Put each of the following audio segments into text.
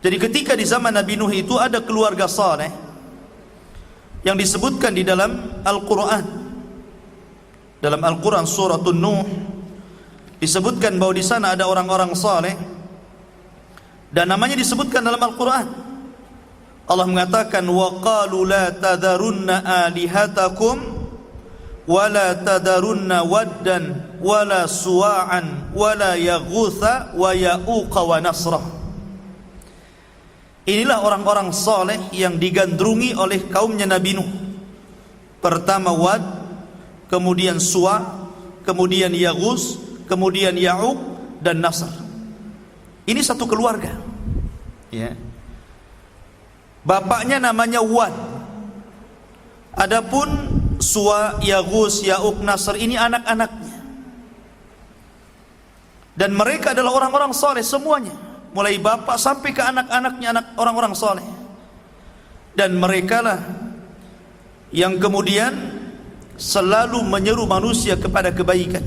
Jadi ketika di zaman Nabi Nuh itu ada keluarga saleh yang disebutkan di dalam Al-Quran. Dalam Al-Quran surah Nuh disebutkan bahwa di sana ada orang-orang saleh dan namanya disebutkan dalam Al-Quran. Allah mengatakan wa qalu la tadharunna alihatakum wa la tadharunna waddan wa la suwa'an wa la yaghutha wa ya'uqa wa nasra. Inilah orang-orang saleh yang digandrungi oleh kaumnya Nabi Nuh. Pertama Wad, kemudian Suwa, kemudian Yaghus, kemudian Ya'uq dan Nasr. Ini satu keluarga. Ya. Bapaknya namanya Wad. Adapun Suwa, Yaghus, Ya'uq, Nasr ini anak-anaknya. Dan mereka adalah orang-orang saleh semuanya. Mulai bapak sampai ke anak-anaknya, anak orang-orang saleh. Dan merekalah yang kemudian selalu menyeru manusia kepada kebaikan.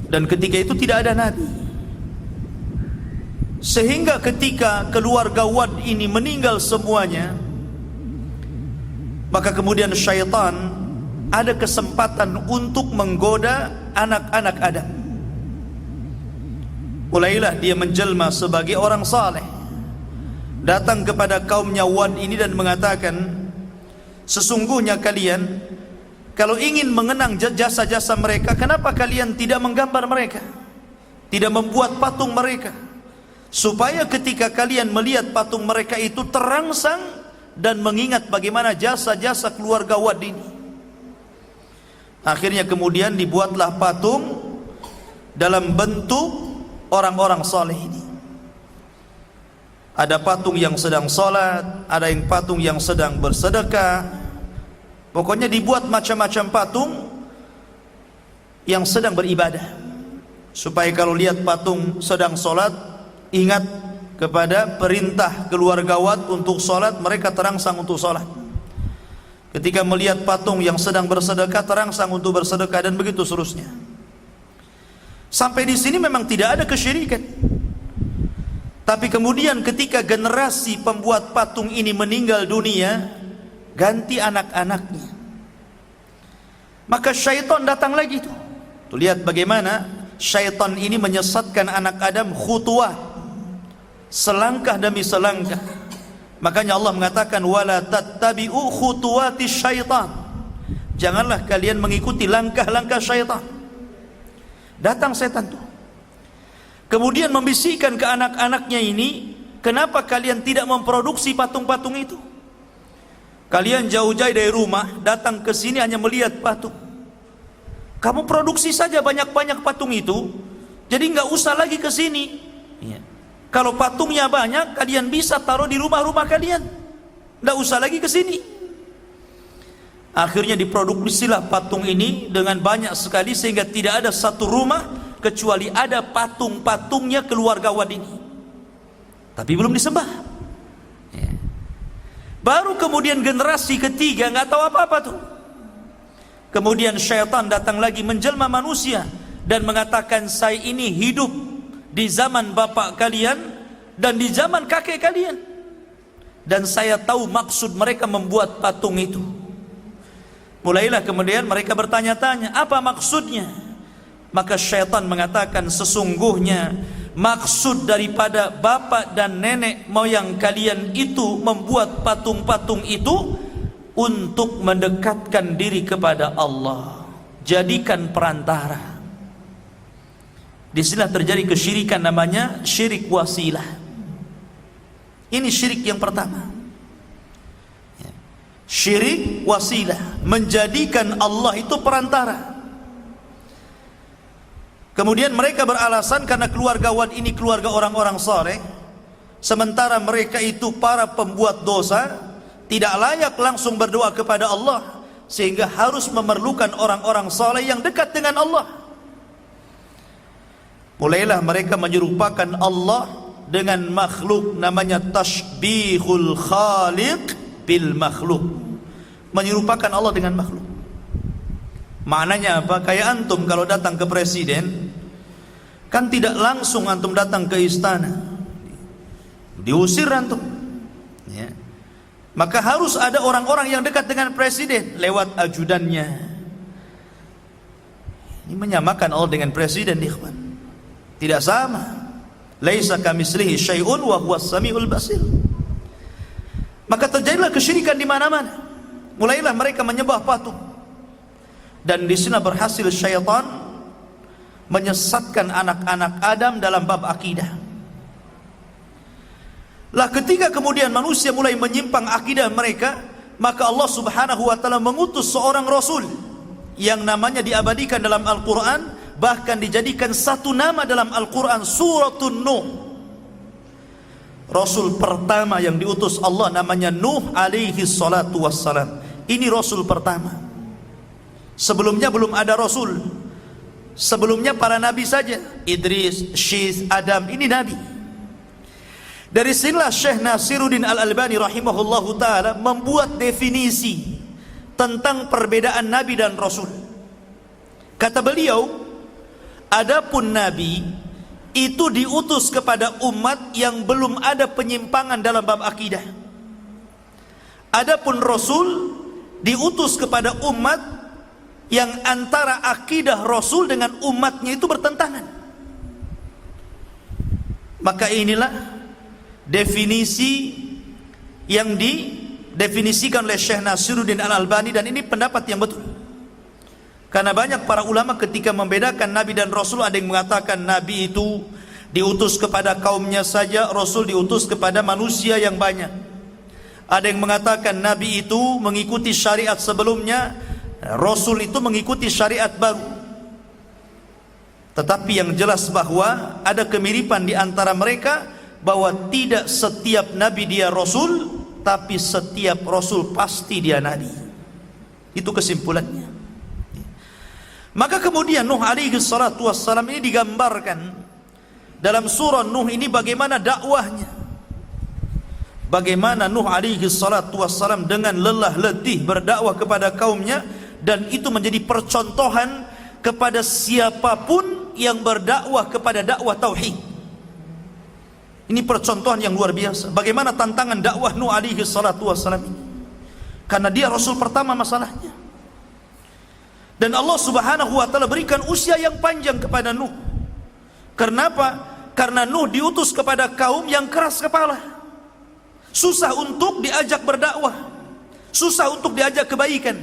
Dan ketika itu tidak ada nabi. Sehingga ketika keluarga Wad ini meninggal semuanya, maka kemudian syaitan ada kesempatan untuk menggoda anak-anak Adam. Mulailah dia menjelma sebagai orang saleh, datang kepada kaumnya Wad ini dan mengatakan, sesungguhnya kalian kalau ingin mengenang jasa-jasa mereka, kenapa kalian tidak menggambar mereka, tidak membuat patung mereka, supaya ketika kalian melihat patung mereka itu terangsang dan mengingat bagaimana jasa-jasa keluarga Wad ini. Akhirnya kemudian dibuatlah patung dalam bentuk orang-orang saleh ini. Ada patung yang sedang salat, ada yang patung yang sedang bersedekah. Pokoknya dibuat macam-macam patung yang sedang beribadah, supaya kalau lihat patung sedang salat, ingat kepada perintah keluarga Wad untuk salat, mereka terangsang untuk salat. Ketika melihat patung yang sedang bersedekah, terangsang untuk bersedekah, dan begitu seterusnya. Sampai di sini memang tidak ada kesyirikan. Tapi kemudian ketika generasi pembuat patung ini meninggal dunia, ganti anak-anaknya, maka syaitan datang lagi tuh. Tuh lihat bagaimana syaitan ini menyesatkan anak Adam khutuwat, selangkah demi selangkah. Makanya Allah mengatakan wala tattabi'u khutuwatis syaitan. Janganlah kalian mengikuti langkah-langkah syaitan. Datang setan tuh, kemudian membisikkan ke anak-anaknya ini, kenapa kalian tidak memproduksi patung-patung itu? Kalian jauh-jauh dari rumah datang ke sini hanya melihat patung. Kamu produksi saja banyak-banyak patung itu, jadi nggak usah lagi ke sini. Ya. Kalau patungnya banyak, kalian bisa taruh di rumah-rumah kalian, nggak usah lagi ke sini. Akhirnya diproduksilah patung ini dengan banyak sekali, sehingga tidak ada satu rumah kecuali ada patung-patungnya keluarga Wad ini. Tapi belum disembah. Ya. Baru kemudian generasi ketiga nggak tahu apa-apa tuh. Kemudian syaitan datang lagi menjelma manusia dan mengatakan, saya ini hidup di zaman bapak kalian dan di zaman kakek kalian, dan saya tahu maksud mereka membuat patung itu. Mulailah kemudian mereka bertanya-tanya, apa maksudnya? Maka syaitan mengatakan, sesungguhnya maksud daripada bapak dan nenek moyang kalian itu membuat patung-patung itu untuk mendekatkan diri kepada Allah, jadikan perantara. Disinilah terjadi kesyirikan, namanya syirik wasilah. Ini syirik yang pertama. Syirik wasilah, menjadikan Allah itu perantara. Kemudian mereka beralasan karena keluarga Wad ini keluarga orang-orang saleh, sementara mereka itu para pembuat dosa, tidak layak langsung berdoa kepada Allah, sehingga harus memerlukan orang-orang saleh yang dekat dengan Allah. Mulailah mereka menyerupakan Allah dengan makhluk, namanya tasbihul khaliq bil makhluk, menyerupakan Allah dengan makhluk. Maknanya apa? Kayak antum kalau datang ke presiden, kan tidak langsung antum datang ke istana, diusir antum. Ya. Maka harus ada orang-orang yang dekat dengan presiden lewat ajudannya. Ini menyamakan Allah dengan presiden, ikhwan. Tidak sama. Laisa kamitslihi syai'un wa huwas samiul basir. Maka terjadilah kesyirikan di mana-mana. Mulailah mereka menyembah patung. Dan di sini berhasil syaitan menyesatkan anak-anak Adam dalam bab akidah. Lah ketika kemudian manusia mulai menyimpang akidah mereka, maka Allah Subhanahu wa taala mengutus seorang rasul yang namanya diabadikan dalam Al-Qur'an, bahkan dijadikan satu nama dalam Al-Qur'an, Suratun Nuh. Rasul pertama yang diutus Allah namanya Nuh alaihi salatu wassalam. Ini rasul pertama. Sebelumnya belum ada rasul. Sebelumnya para nabi saja, Idris, Syith, Adam, ini nabi. Dari sinilah Syekh Nasiruddin Al-Albani rahimahullahu ta'ala membuat definisi tentang perbedaan nabi dan rasul. Kata beliau, adapun nabi itu diutus kepada umat yang belum ada penyimpangan dalam bab akidah. Adapun rasul diutus kepada umat yang antara akidah rasul dengan umatnya itu bertentangan. Maka inilah definisi yang didefinisikan oleh Syekh Nasiruddin Al-Albani, dan ini pendapat yang betul. Karena banyak para ulama ketika membedakan nabi dan rasul, ada yang mengatakan nabi itu diutus kepada kaumnya saja, rasul diutus kepada manusia yang banyak. Ada yang mengatakan nabi itu mengikuti syariat sebelumnya, rasul itu mengikuti syariat baru. Tetapi yang jelas bahwa ada kemiripan di antara mereka, bahwa tidak setiap nabi dia rasul, tapi setiap rasul pasti dia nabi. Itu kesimpulannya. Maka kemudian Nuh alaihi salatu wassalam ini digambarkan dalam surah Nuh ini bagaimana dakwahnya. Bagaimana Nuh alaihi salatu wassalam dengan lelah letih berdakwah kepada kaumnya, dan itu menjadi percontohan kepada siapapun yang berdakwah kepada dakwah tauhid. Ini percontohan yang luar biasa. Bagaimana tantangan dakwah Nuh alaihi salatu wassalam ini. Karena dia rasul pertama masalahnya. Dan Allah Subhanahu wa taala berikan usia yang panjang kepada Nuh. Kenapa? Karena Nuh diutus kepada kaum yang keras kepala. Susah untuk diajak berdakwah. Susah untuk diajak kebaikan.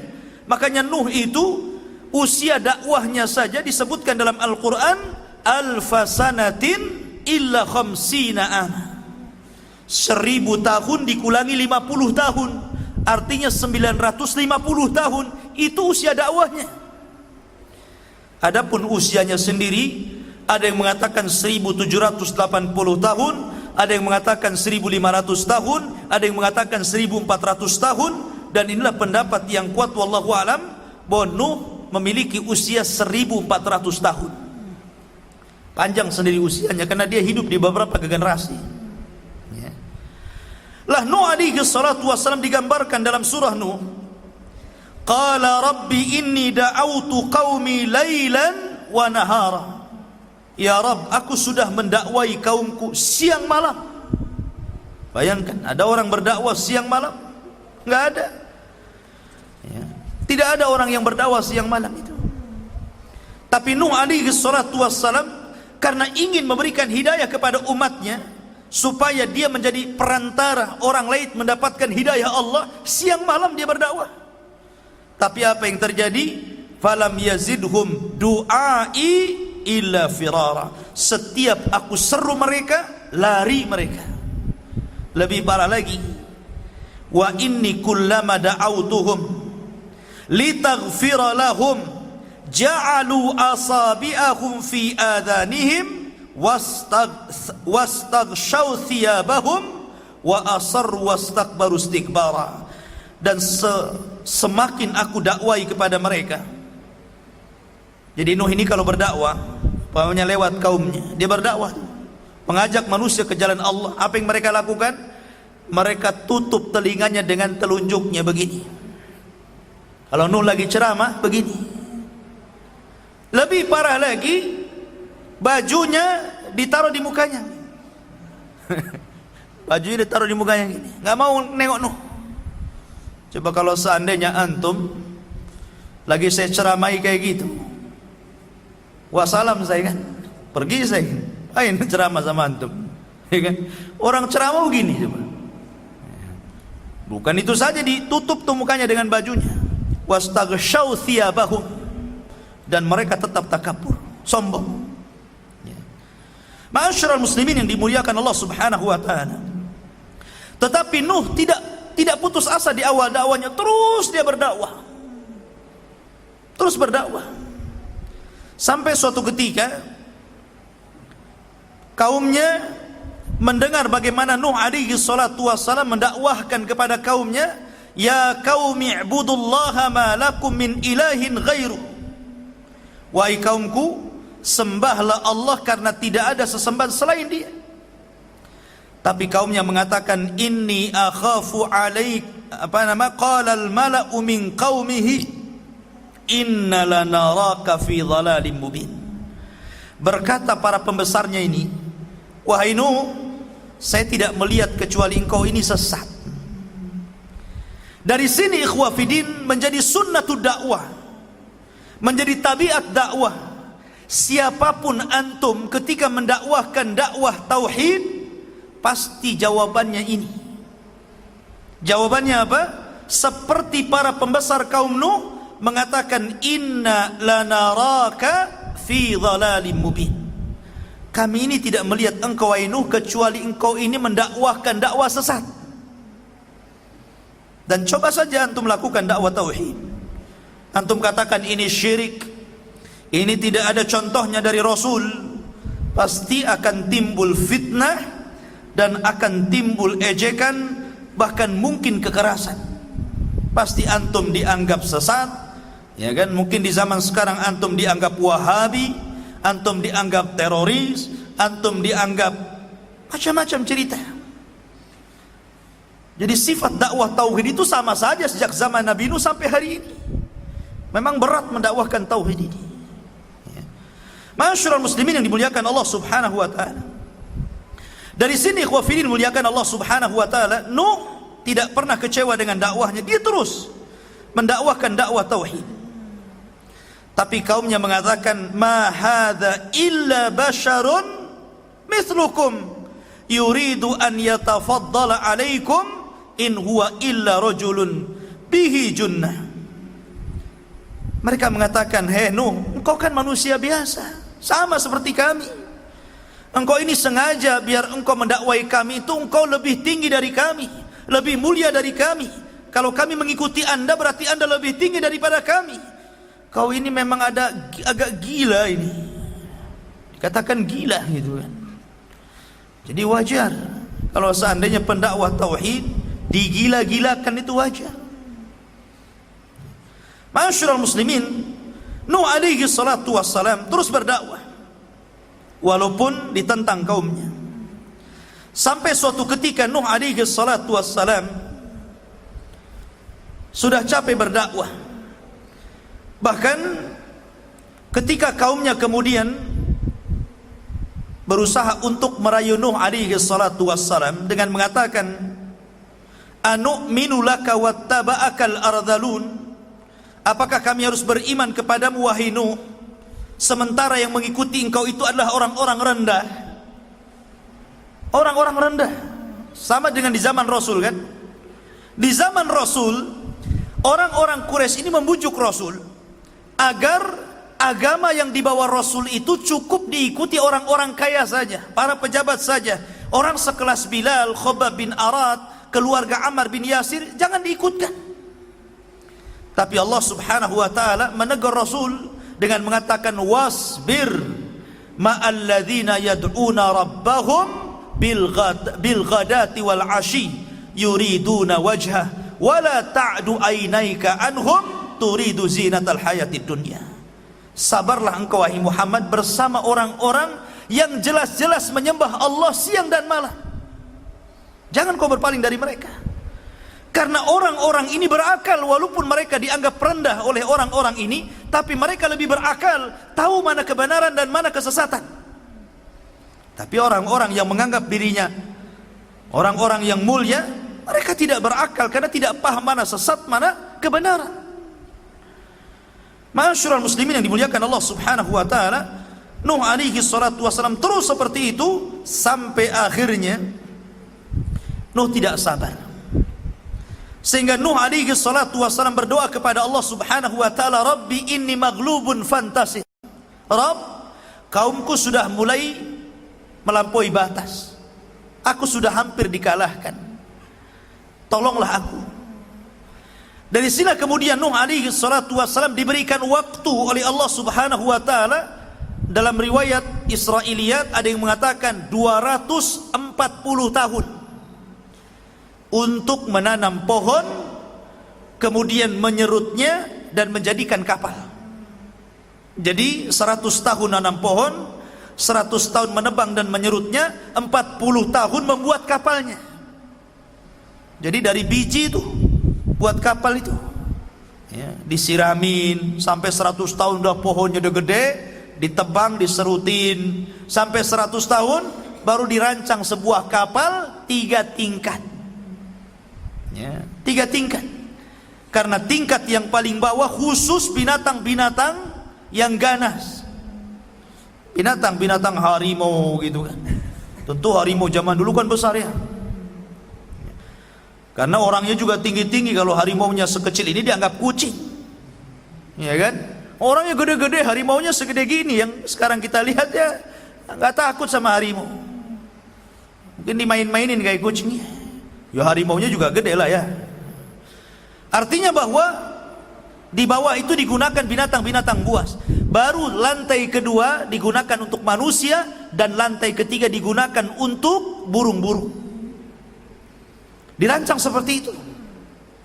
Makanya Nuh itu usia dakwahnya saja disebutkan dalam Al-Qur'an alfasanatin illa khamsina ama. 1000 tahun dikulangi 50 tahun, artinya 950 tahun. Itu usia dakwahnya. Adapun usianya sendiri, ada yang mengatakan 1780 tahun, ada yang mengatakan 1500 tahun, ada yang mengatakan 1400 tahun. Dan inilah pendapat yang kuat wallahu alam, bahwa Nuh memiliki usia 1400 tahun. Panjang sendiri usianya karena dia hidup di beberapa generasi. Ya. Lah Nuh alaihi salatu wassalam digambarkan dalam surah Nuh. Qala rabbi inni da'autu qaumi lailan wa nahara. Ya Rabb, aku sudah mendakwai kaumku siang malam. Bayangkan, ada orang berdakwah siang malam? Enggak ada. Ya. Tidak ada orang yang berdakwah siang malam itu. Tapi Nuh alaihi salatu wassalam karena ingin memberikan hidayah kepada umatnya, supaya dia menjadi perantara orang lain mendapatkan hidayah Allah, siang malam dia berdakwah. Tapi apa yang terjadi? Falam yazidhum du'ai illa firara. Setiap aku seru mereka, lari mereka. Lebih parah lagi, wa inni kullama da'autuhum litaghfira lahum ja'alu asabi'ahum fi adhanihim wastaghshaw thiyabahum wa asarru wastakbaru istikbara. Dan semakin aku dakwai kepada mereka. Jadi Nuh ini kalau berdakwah, pokoknya lewat kaumnya, dia berdakwah, mengajak manusia ke jalan Allah. Apa yang mereka lakukan? Mereka tutup telinganya dengan telunjuknya begini. Kalau Nuh lagi ceramah begini. Lebih parah lagi, bajunya ditaruh di mukanya. bajunya ditaruh di mukanya gini, nggak mau nengok Nuh. Coba kalau seandainya antum lagi saya ceramai kayak gitu, wassalam saya kan, pergi saya, ayo ceramah sama antum, ya kan? Orang ceramah begini coba. Bukan itu saja, ditutup tuh mukanya dengan bajunya, wastaghshaw thiyabahum, dan mereka tetap takabur, sombong. Ma'asyiral muslimin yang dimuliakan Allah Subhanahu wa taala. Tetapi Nuh tidak putus asa di awal dakwanya, terus dia berdakwah. Terus berdakwah. Sampai suatu ketika kaumnya mendengar bagaimana Nuh alaihi salatu wassalam mendakwahkan kepada kaumnya, ya qaumi ibudullaha ma lakum min ilahin ghairu. Wahai kaumku, sembahlah Allah karena tidak ada sesembahan selain Dia. Tapi kaumnya mengatakan, inni akhafu alaik, qala al mala'u min qaumihi inna lanaraka fi dhalalim mubin. Berkata para pembesarnya ini, wahai Nuh, saya tidak melihat kecuali engkau ini sesat. Dari sini ikhwah fidin menjadi sunnatud dakwah, menjadi tabiat dakwah. Siapapun antum ketika mendakwahkan dakwah tauhid, pasti jawabannya ini. Jawabannya apa? Seperti para pembesar kaum Nuh mengatakan, inna lanaraka fi dhalalim mubin. Kami ini tidak melihat engkau wahai Nuh kecuali engkau ini mendakwahkan dakwah sesat. Dan coba saja antum lakukan dakwah tauhid, antum katakan ini syirik, ini tidak ada contohnya dari Rasul, pasti akan timbul fitnah dan akan timbul ejekan, bahkan mungkin kekerasan. Pasti antum dianggap sesat, ya kan? Mungkin di zaman sekarang antum dianggap Wahabi, antum dianggap teroris, antum dianggap macam-macam cerita. Jadi sifat dakwah tauhid itu sama saja sejak zaman Nabi Nuh sampai hari ini. Memang berat mendakwahkan tauhid ini. Ma'asyiral muslimin yang dimuliakan Allah Subhanahu wa taala. Dari sini ikhwah fillah dimuliakan Allah Subhanahu wa taala, Nuh tidak pernah kecewa dengan dakwahnya, dia terus mendakwahkan dakwah tauhid. Tapi kaumnya mengatakan, ma hadza illa basyarun mithlukum yuridu an yatafaddala alaikum in huwa illa rajulun bihi junnah. Mereka mengatakan, hei Nuh, engkau kan manusia biasa, sama seperti kami. Engkau ini sengaja biar engkau mendakwai kami itu engkau lebih tinggi dari kami, lebih mulia dari kami. Kalau kami mengikuti anda, berarti anda lebih tinggi daripada kami. Kau ini memang agak gila ini, dikatakan gila gitu kan. Jadi wajar kalau seandainya pendakwah tauhid digila-gilakan, itu wajar. Ma'asyiral muslimin, Nuh alaihi salatu wassalam terus berdakwah walaupun ditentang kaumnya. Sampai suatu ketika Nuh alaihi salatu wassalam sudah capek berdakwah. Bahkan ketika kaumnya kemudian berusaha untuk merayu Nuh alaihi salatu wassalam dengan mengatakan, anu'minu laka wattaba'akal ardhalun. Apakah kami harus beriman kepadamu wahai Nuh, sementara yang mengikuti engkau itu adalah orang-orang rendah? Orang-orang rendah. Sama dengan di zaman Rasul kan? Di zaman Rasul, orang-orang Quraisy ini membujuk Rasul agar agama yang dibawa Rasul itu cukup diikuti orang-orang kaya saja, para pejabat saja. Orang sekelas Bilal, Khobab bin Arad, keluarga Ammar bin Yasir jangan diikutkan. Tapi Allah Subhanahu wa taala menegur Rasul dengan mengatakan, wasbir ma'alladzina yad'una rabbahum bil ghadati wal ashi yuriduna wajhah wala ta'du ainaika anhum turidu zinatal hayatid dunya. Sabarlah engkau wahai Muhammad bersama orang-orang yang jelas-jelas menyembah Allah siang dan malam. Jangan kau berpaling dari mereka. Karena orang-orang ini berakal, walaupun mereka dianggap rendah oleh orang-orang ini, tapi mereka lebih berakal, tahu mana kebenaran dan mana kesesatan. Tapi orang-orang yang menganggap dirinya Orang-orang yang mulia, mereka tidak berakal karena tidak paham mana sesat, mana kebenaran. Ma'asyiral muslimin yang dimuliakan Allah Subhanahu wa taala, Nuh alaihi salatu wasalam terus seperti itu sampai akhirnya Nuh tidak sabar. Sehingga Nuh alaihi salatu wasalam berdoa kepada Allah Subhanahu wa taala, Rabbi inni maghlubun fantasih. Rabb, kaumku sudah mulai melampaui batas. Aku sudah hampir dikalahkan. Tolonglah aku. Dari sini kemudian Nuh alaihi salatu wasalam diberikan waktu oleh Allah Subhanahu wa taala. Dalam riwayat Israiliyat ada yang mengatakan 240 tahun untuk menanam pohon, kemudian menyerutnya dan menjadikan kapal. Jadi 100 tahun nanam pohon, 100 tahun menebang dan menyerutnya, 40 tahun membuat kapalnya. Jadi dari biji itu buat kapal itu ya, disiramin sampai 100 tahun udah pohonnya udah gede, ditebang, diserutin sampai 100 tahun baru dirancang sebuah kapal 3 tingkat ya, 3 tingkat. Karena tingkat yang paling bawah khusus binatang-binatang yang ganas, binatang-binatang harimau gitu kan. Tentu harimau zaman dulu kan besar ya, karena orangnya juga tinggi-tinggi. Kalau harimaunya sekecil ini dianggap kucing ya kan. Orangnya gede-gede, harimaunya segede gini. Yang sekarang kita lihat ya nggak takut sama harimau, mungkin dimain-mainin kayak kucing ya. Harimaunya juga gede lah ya. Artinya bahwa di bawah itu digunakan binatang-binatang buas. Baru lantai kedua digunakan untuk manusia, dan lantai ketiga digunakan untuk burung-burung. Dirancang seperti itu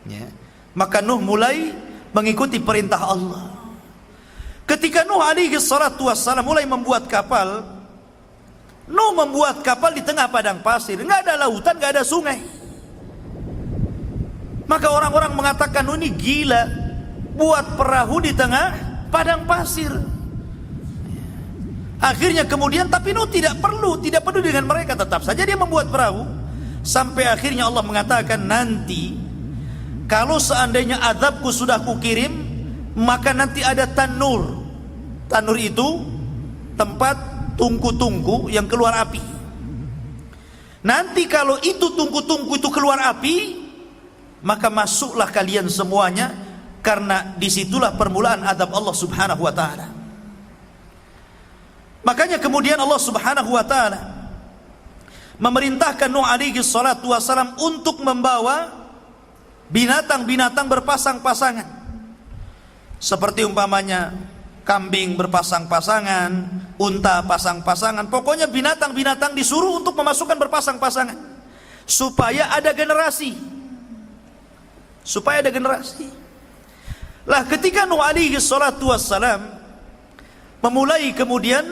ya. Maka Nuh mulai mengikuti perintah Allah. Ketika Nuh alaihi salatu wassalam mulai membuat kapal, Nuh membuat kapal di tengah padang pasir, nggak ada lautan, nggak ada sungai. Maka orang-orang mengatakan, Nuh ini gila, buat perahu di tengah padang pasir. Akhirnya kemudian, tapi Nuh tidak peduli dengan mereka, tetap saja dia membuat perahu. Sampai akhirnya Allah mengatakan, nanti kalau seandainya azabku sudah kukirim, maka nanti ada tanur. Tanur itu tempat tungku-tungku yang keluar api. Nanti kalau itu tungku-tungku itu keluar api, maka masuklah kalian semuanya, karena disitulah permulaan azab Allah Subhanahu wa ta'ala. Makanya kemudian Allah Subhanahu wa ta'ala memerintahkan Nuh alaihi salatu wassalam untuk membawa binatang-binatang berpasang-pasangan. Seperti umpamanya kambing berpasang-pasangan, unta pasang-pasangan. Pokoknya binatang-binatang disuruh untuk memasukkan berpasang-pasangan, supaya ada generasi. Supaya ada generasi. Lah ketika Nuh alaihi salatu wassalam memulai kemudian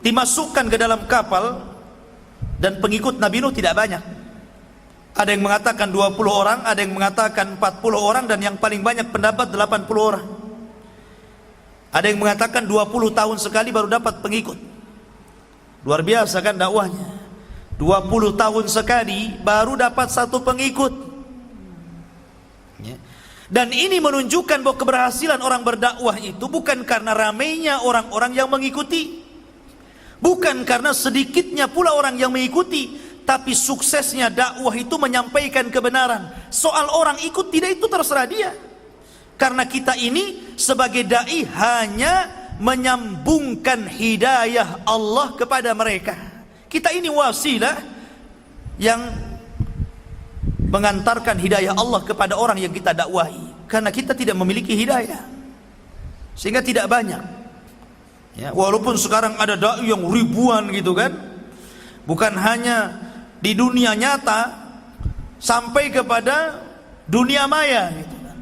dimasukkan ke dalam kapal, dan pengikut Nabi Nuh tidak banyak. Ada yang mengatakan 20 orang, ada yang mengatakan 40 orang, dan yang paling banyak pendapat 80 orang. Ada yang mengatakan 20 tahun sekali baru dapat pengikut. Luar biasa kan dakwahnya. 20 tahun sekali baru dapat 1 pengikut ya. Dan ini menunjukkan bahwa keberhasilan orang berdakwah itu bukan karena ramainya orang-orang yang mengikuti, bukan karena sedikitnya pula orang yang mengikuti, tapi suksesnya dakwah itu menyampaikan kebenaran. Soal orang ikut tidak, itu terserah dia. Karena kita ini sebagai dai hanya menyambungkan hidayah Allah kepada mereka. Kita ini wasilah yang mengantarkan hidayah Allah kepada orang yang kita dakwahi. Karena kita tidak memiliki hidayah, sehingga tidak banyak ya. Walaupun sekarang ada dai yang ribuan gitu kan, bukan hanya di dunia nyata, sampai kepada dunia maya gitu kan.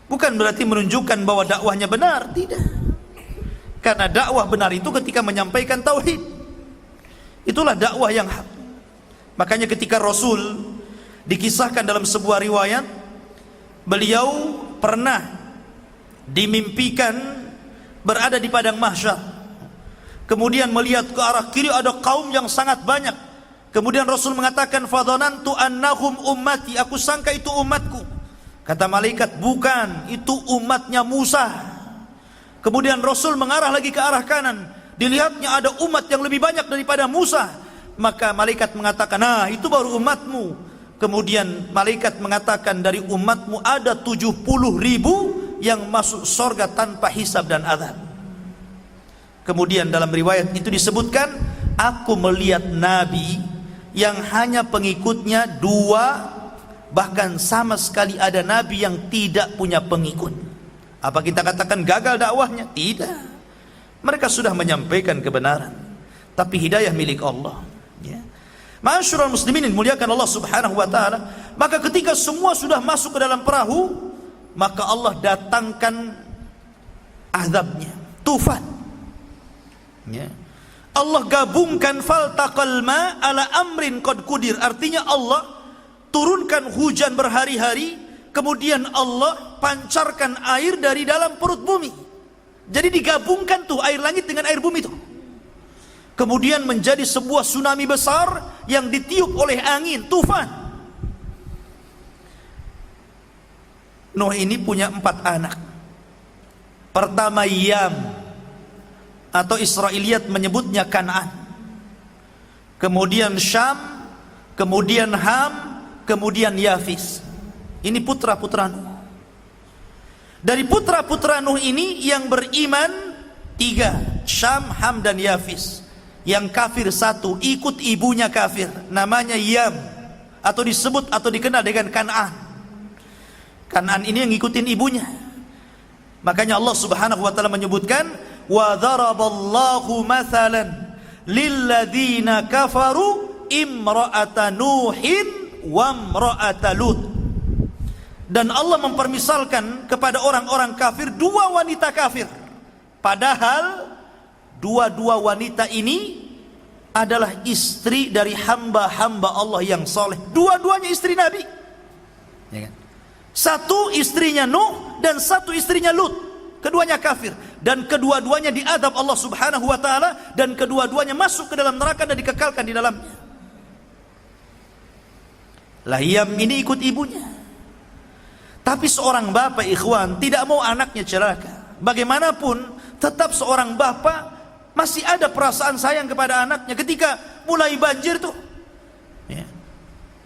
Bukan berarti menunjukkan bahwa dakwahnya benar, tidak. Karena dakwah benar itu ketika menyampaikan tauhid, itulah dakwah yang hak. Makanya ketika Rasul dikisahkan dalam sebuah riwayat, beliau pernah dimimpikan berada di padang mahsyar, kemudian melihat ke arah kiri ada kaum yang sangat banyak, Kemudian Rasul mengatakan, fadhanantu annahum ummati, aku sangka itu umatku. Kata malaikat, bukan, itu umatnya Musa. Kemudian Rasul mengarah lagi ke arah kanan, dilihatnya ada umat yang lebih banyak daripada Musa. Maka malaikat mengatakan, nah itu baru umatmu. Kemudian malaikat mengatakan, dari umatmu ada 70.000 yang masuk surga tanpa hisab dan azab. Kemudian dalam riwayat itu disebutkan, aku melihat Nabi yang hanya pengikutnya 2, bahkan sama sekali ada Nabi yang tidak punya pengikut. Apa kita katakan gagal dakwahnya? Tidak. Mereka sudah menyampaikan kebenaran, tapi hidayah milik Allah. Ya. Ma'asyiral muslimin dimuliakan Allah Subhanahu wa taala, maka ketika semua sudah masuk ke dalam perahu, maka Allah datangkan azabnya, tufan. Ya. Allah gabungkan faltaqal ma ala amrin qad qudir, artinya Allah turunkan hujan berhari-hari, kemudian Allah pancarkan air dari dalam perut bumi. Jadi digabungkan tuh air langit dengan air bumi tuh. Kemudian menjadi sebuah tsunami besar yang ditiup oleh angin, tufan. Nuh ini punya 4 anak. Pertama Yam, atau Israiliyat menyebutnya Kan'an. Kemudian Syam, kemudian Ham, kemudian Yafis. Ini putra-putra Nuh. Dari putra-putra Nuh ini yang beriman 3, Syam, Ham, dan Yafis. Yang kafir 1, ikut ibunya kafir, namanya Yam, atau disebut atau dikenal dengan Kan'an. Kan'an ini yang ngikutin ibunya. Makanya Allah Subhanahu wa taala menyebutkan, wa dharaballahu mathalan lilladzina kafaru imra'ata Nuhin wa imra'ata Lut. Dan Allah mempermisalkan kepada orang-orang kafir 2 wanita kafir, padahal dua-dua wanita ini adalah istri dari hamba-hamba Allah yang soleh. Dua-duanya istri Nabi, ya kan? 1 istrinya Nuh dan 1 istrinya Lut. Keduanya kafir, dan kedua-duanya diadab Allah Subhanahu wa taala, dan kedua-duanya masuk ke dalam neraka dan dikekalkan di dalamnya. Yam ini ikut ibunya. Tapi seorang bapak, ikhwan, tidak mau anaknya celaka. Bagaimanapun tetap seorang bapak masih ada perasaan sayang kepada anaknya. Ketika mulai banjir tuh, ya,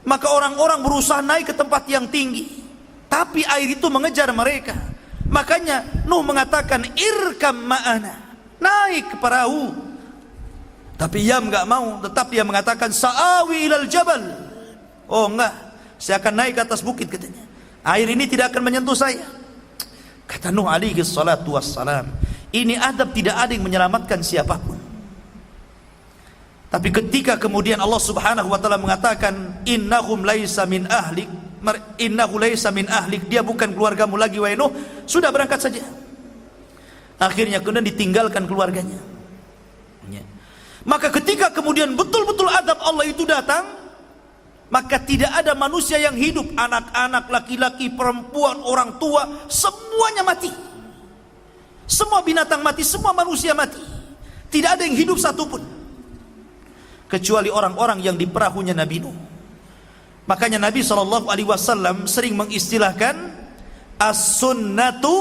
maka orang-orang berusaha naik ke tempat yang tinggi, tapi air itu mengejar mereka. Makanya Nuh mengatakan, irkam ma'ana, naik ke perahu. Tapi Yam enggak mau, tetap dia mengatakan, sa'awi ilal jabal. Oh enggak, saya akan naik ke atas bukit, katanya. Air ini tidak akan menyentuh saya. Kata Nuh alaihi salatu wassalam, ini adab tidak ada yang menyelamatkan siapapun. Tapi ketika kemudian Allah Subhanahu wa taala mengatakan, innahum laisa min ahlik, innahu laisa min ahlik, dia bukan keluargamu lagi wahai Nuh, sudah berangkat saja. Akhirnya kemudian ditinggalkan keluarganya. Maka ketika kemudian betul-betul adab Allah itu datang, maka tidak ada manusia yang hidup, anak-anak, laki-laki, perempuan, orang tua, semuanya mati. Semua binatang mati, semua manusia mati. Tidak ada yang hidup satupun, kecuali orang-orang yang di perahunya Nabi Nuh. Makanya Nabi SAW sering mengistilahkan as-sunnatu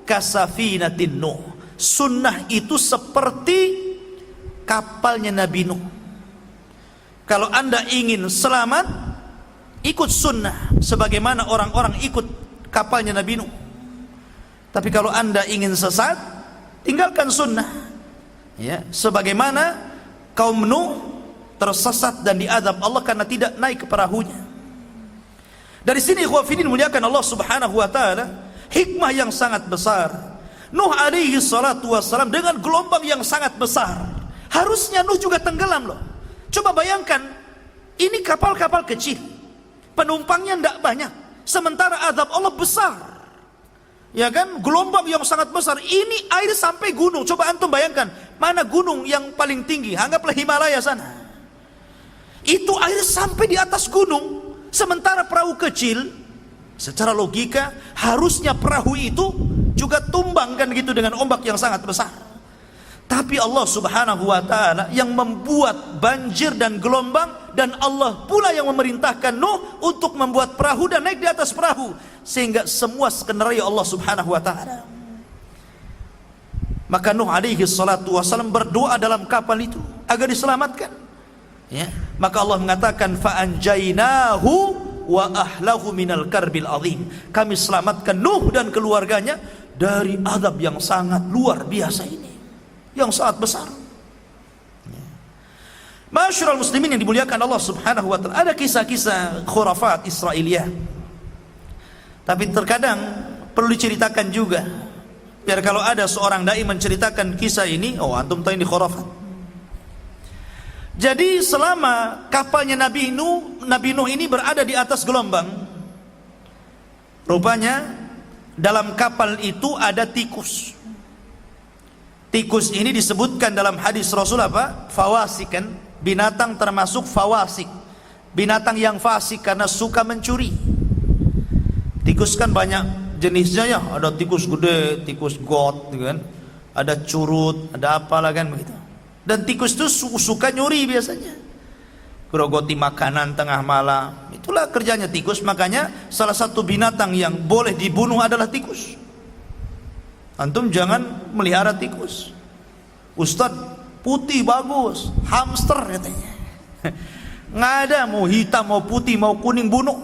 kasafinatin Nuh. Sunnah itu seperti kapalnya Nabi Nuh. Kalau anda ingin selamat, ikut sunnah sebagaimana orang-orang ikut kapalnya Nabi Nuh. Tapi kalau anda ingin sesat, tinggalkan sunnah, ya, sebagaimana kaum Nuh tersesat dan diadab Allah karena tidak naik ke perahunya. Dari sini ikhwafidin muliakan Allah Subhanahu wa taala, hikmah yang sangat besar. Nuh alaihi salatu wassalam dengan gelombang yang sangat besar, harusnya Nuh juga tenggelam loh. Coba bayangkan, ini kapal-kapal kecil, penumpangnya tidak banyak, sementara azab Allah besar, ya kan? Gelombang yang sangat besar, ini air sampai gunung. Coba antum bayangkan, mana gunung yang paling tinggi? Anggaplah Himalaya sana. Itu air sampai di atas gunung, sementara perahu kecil. Secara logika harusnya perahu itu juga tumbang kan gitu dengan ombak yang sangat besar. Tapi Allah subhanahu wa ta'ala yang membuat banjir dan gelombang, dan Allah pula yang memerintahkan Nuh untuk membuat perahu dan naik di atas perahu, sehingga semua skenario Allah subhanahu wa ta'ala. Maka Nuh alaihi salatu wassalam berdoa dalam kapal itu agar diselamatkan, ya. Maka Allah mengatakan fa'anjainahu wa ahlahu minal karbil azim. Kami selamatkan Nuh dan keluarganya dari azab yang sangat luar biasa ini, yang sangat besar. Masyarul muslimin yang dimuliakan Allah subhanahu wa ta'ala, ada kisah-kisah khurafat Israiliyah, tapi terkadang perlu diceritakan juga, biar kalau ada seorang dai menceritakan kisah ini, oh antum tahu ini khurafat. Jadi selama kapalnya Nabi Nuh ini berada di atas gelombang, rupanya dalam kapal itu ada tikus. Tikus ini disebutkan dalam hadis Rasul apa? Fawasik, kan? Binatang termasuk fawasik, binatang yang fasik karena suka mencuri. Tikus kan banyak jenisnya ya, ada tikus gede, tikus got, gitu kan? Ada curut, ada apalah kan begitu. Dan tikus itu suka nyuri biasanya, gerogoti makanan tengah malam. Itulah kerjanya tikus. Makanya salah satu binatang yang boleh dibunuh adalah tikus. Antum jangan melihara tikus. Ustadz, putih bagus, hamster katanya. Nggak ada, mau hitam, mau putih, mau kuning, bunuh.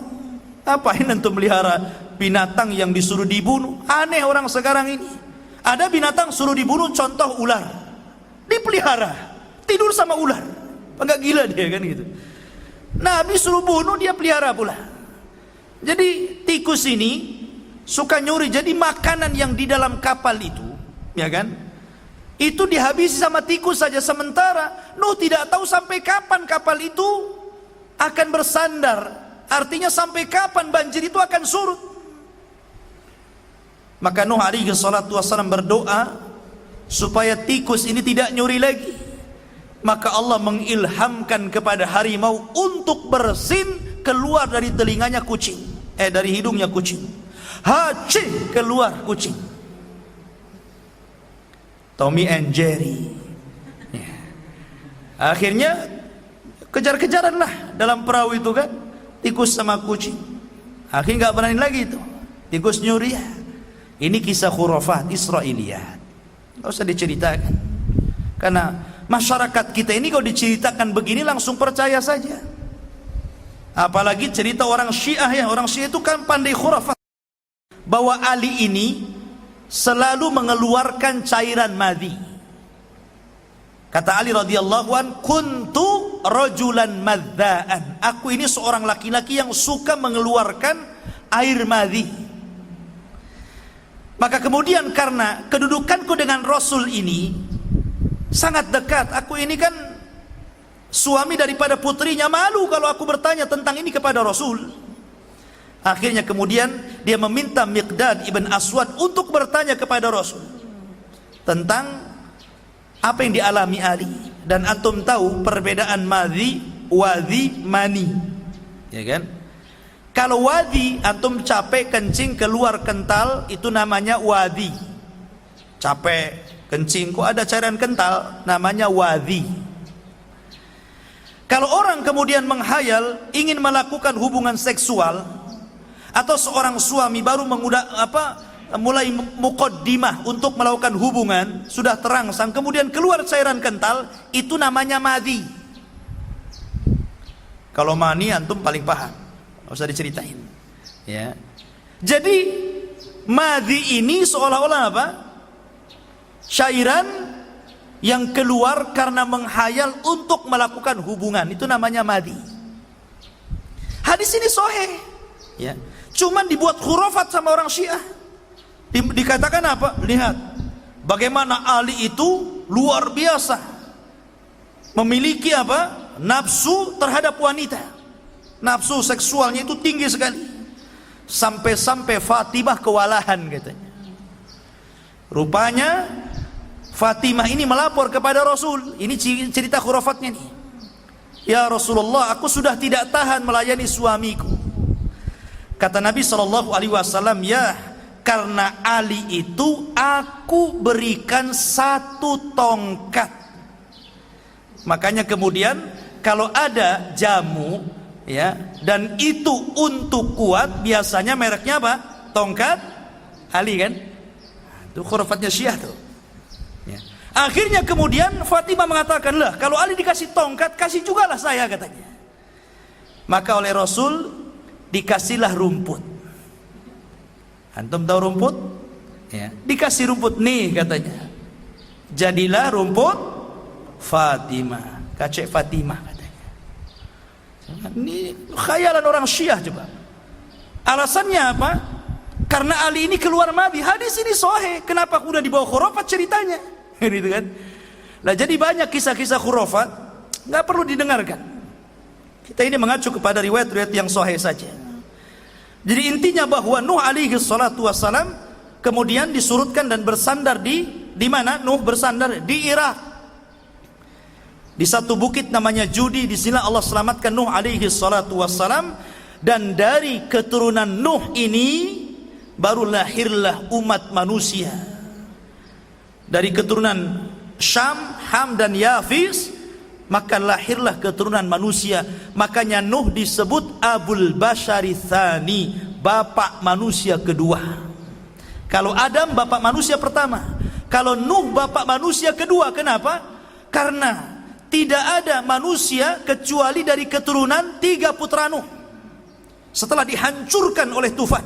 Apain antum melihara binatang yang disuruh dibunuh? Aneh orang sekarang ini. Ada binatang suruh dibunuh, contoh ular, dipelihara, tidur sama ular. Enggak gila dia kan gitu. Nabi suruh bunuh, dia pelihara pula. Jadi tikus ini suka nyuri. Jadi makanan yang di dalam kapal itu, ya kan, itu dihabisi sama tikus saja. Sementara Nuh tidak tahu sampai kapan kapal itu akan bersandar. Artinya sampai kapan banjir itu akan surut. Maka Nuh alaihi salatu wassalam berdoa supaya tikus ini tidak nyuri lagi. Maka Allah mengilhamkan kepada harimau untuk bersin keluar dari telinganya kucing, dari hidungnya kucing. Haci, keluar kucing. Tommy and Jerry. Ya. Akhirnya kejar-kejaran lah dalam perahu itu kan, tikus sama kucing. Akhirnya nggak berani lagi itu, tikus nyuri ya. Ini kisah khurafat Israiliyat, nggak usah diceritakan. Karena masyarakat kita ini kalau diceritakan begini langsung percaya saja. Apalagi cerita orang Syiah ya, orang Syiah itu kan pandai khurafat. Bahwa Ali ini selalu mengeluarkan cairan madhi. Kata Ali radhiyallahu an, kuntu rajulan madzaan. Aku ini seorang laki-laki yang suka mengeluarkan air madhi. Maka kemudian karena kedudukanku dengan Rasul ini sangat dekat, aku ini kan suami daripada putrinya, malu kalau aku bertanya tentang ini kepada Rasul. Akhirnya kemudian dia meminta Miqdad ibn Aswad untuk bertanya kepada Rasul tentang apa yang dialami Ali. Dan antum tahu perbedaan madhi, wadhi, mani, ya kan? Kalau wadhi, antum capek kencing keluar kental, itu namanya wadhi. Capek kencing kok ada cairan kental, namanya wadhi. Kalau orang kemudian menghayal ingin melakukan hubungan seksual, atau seorang suami baru mulai muqaddimah untuk melakukan hubungan, sudah terangsang kemudian keluar cairan kental, itu namanya madhi. Kalau mani antum paling paham, nggak usah diceritain ya. Jadi madhi ini seolah-olah apa? Cairan yang keluar karena menghayal untuk melakukan hubungan, itu namanya madhi. Hadis ini sahih ya. Cuman dibuat khurafat sama orang Syiah. Dikatakan apa? Lihat bagaimana Ali itu luar biasa memiliki apa? Nafsu terhadap wanita. Nafsu seksualnya itu tinggi sekali. Sampai-sampai Fatimah kewalahan katanya. Rupanya Fatimah ini melapor kepada Rasul. Ini cerita khurafatnya nih. Ya Rasulullah, aku sudah tidak tahan melayani suamiku. Kata Nabi SAW, ya karena Ali itu aku berikan satu tongkat. Makanya kemudian kalau ada jamu ya dan itu untuk kuat, biasanya mereknya apa? Tongkat Ali kan? Itu khurafatnya Syiah tuh. Ya. Akhirnya kemudian Fatimah mengatakan, lah kalau Ali dikasih tongkat, kasih juga lah saya, katanya. Maka oleh Rasul dikasihlah rumput. Antum tahu rumput? Ya. Dikasih rumput nih katanya. Jadilah rumput Fatimah, kacek Fatimah katanya. Ini khayalan orang Syiah coba. Alasannya apa? Karena Ali ini keluar Nabi. Hadis ini sahih. Kenapa udah dibawa khurafat ceritanya? Gitu kan? Nah, jadi banyak kisah-kisah khurafat nggak perlu didengarkan. Kita ini mengacu kepada riwayat-riwayat yang sahih saja. Jadi intinya bahwa Nuh alaihi salatu wassalam kemudian disurutkan dan bersandar di mana? Nuh bersandar di Irak. Di satu bukit namanya Judi. Di sini Allah selamatkan Nuh alaihi salatu wassalam, dan dari keturunan Nuh ini baru lahirlah umat manusia. Dari keturunan Syam, Ham dan Yafis, maka lahirlah keturunan manusia. Makanya Nuh disebut Abul Bashari Tsani, bapak manusia kedua. Kalau Adam bapak manusia pertama, kalau Nuh bapak manusia kedua. Kenapa? Karena tidak ada manusia kecuali dari keturunan 3 putra Nuh setelah dihancurkan oleh tufan.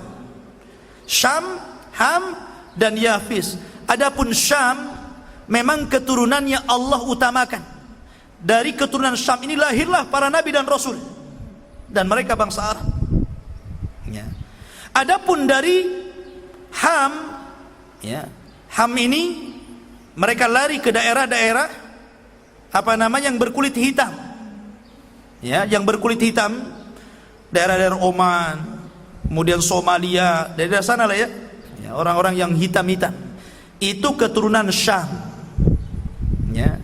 Syam, Ham dan Yafis. Adapun Syam memang keturunannya Allah utamakan. Dari keturunan Syam ini lahirlah para nabi dan rasul, dan mereka bangsa Arab. Ya. Adapun dari Ham, ya, Ham ini mereka lari ke daerah-daerah yang berkulit hitam. Ya, yang berkulit hitam, daerah-daerah Oman, kemudian Somalia, daerah sana lah ya. Ya, orang-orang yang hitam-hitam. Itu keturunan Syam. Ya.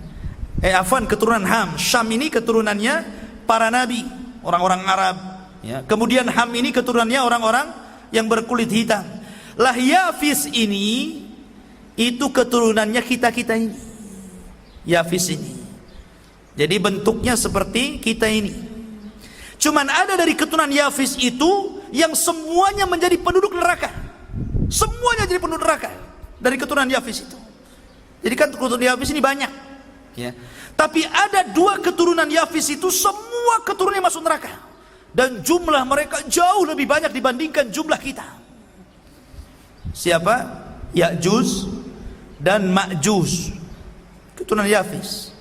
Keturunan Ham. Syam ini keturunannya para nabi, orang-orang Arab. Ya. Kemudian Ham ini keturunannya orang-orang yang berkulit hitam. Lah Yafis ini itu keturunannya kita-kita ini. Yafis ini. Jadi bentuknya seperti kita ini. Cuman ada dari keturunan Yafis itu yang semuanya menjadi penduduk neraka. Semuanya jadi penduduk neraka dari keturunan Yafis itu. Jadi kan keturunan Yafis ini banyak. Ya. Tapi ada 2 keturunan Yafis itu semua keturunannya masuk neraka. Dan jumlah mereka jauh lebih banyak dibandingkan jumlah kita. Siapa? Ya'juj dan Ma'juj, keturunan Yafis.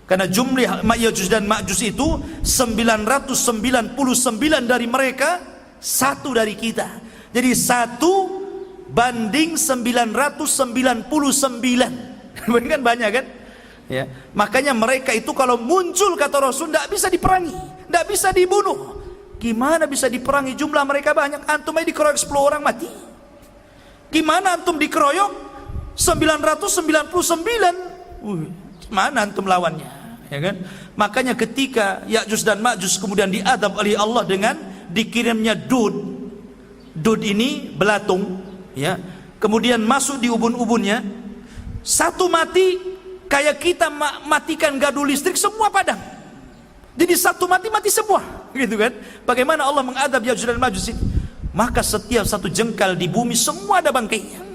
Karena jumlah Ya'juj dan Ma'juj itu 999 dari mereka, 1 dari kita. Jadi 1 banding 999. Kan banyak kan? Ya. Makanya mereka itu kalau muncul, kata Rasul, tidak bisa diperangi, tidak bisa dibunuh. Gimana bisa diperangi? Jumlah mereka banyak. Antum aja dikeroyok 10 orang mati. Gimana antum dikeroyok 999? Mana antum lawannya? Ya kan? Makanya ketika Ya'juj dan Ma'juj kemudian diadab oleh Allah dengan dikirimnya dud ini belatung, ya. Kemudian masuk di ubun-ubunnya, satu mati. Kayak kita matikan gardu listrik, semua padam. Jadi satu mati semua, gitu kan? Bagaimana Allah mengadab Ya'juj dan Ma'juj? Maka setiap satu jengkal di bumi semua ada bangkainya.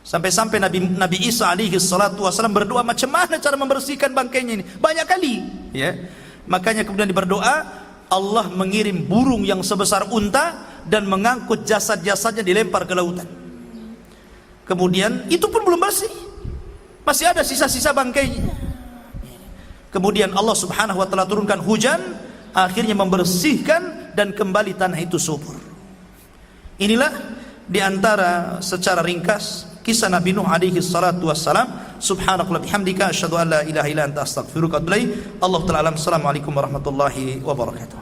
Sampai-sampai Nabi Isa alaihi salatu wasallam berdoa macam mana cara membersihkan bangkainya ini, banyak kali, ya. Makanya kemudian berdoa, Allah mengirim burung yang sebesar unta dan mengangkut jasad-jasadnya dilempar ke lautan. Kemudian itu pun belum bersih. Masih ada sisa-sisa bangkainya. Kemudian Allah subhanahu wa ta'ala turunkan hujan, akhirnya membersihkan dan kembali tanah itu subur. Inilah diantara secara ringkas kisah Nabi Nuh alaihi salatu wassalam. Subhanakallah bihamdika asyhadu an la ilaha illa anta astaghfiruka wa atubu ilaik. Allah ta'ala alam. Assalamualaikum warahmatullahi wabarakatuh.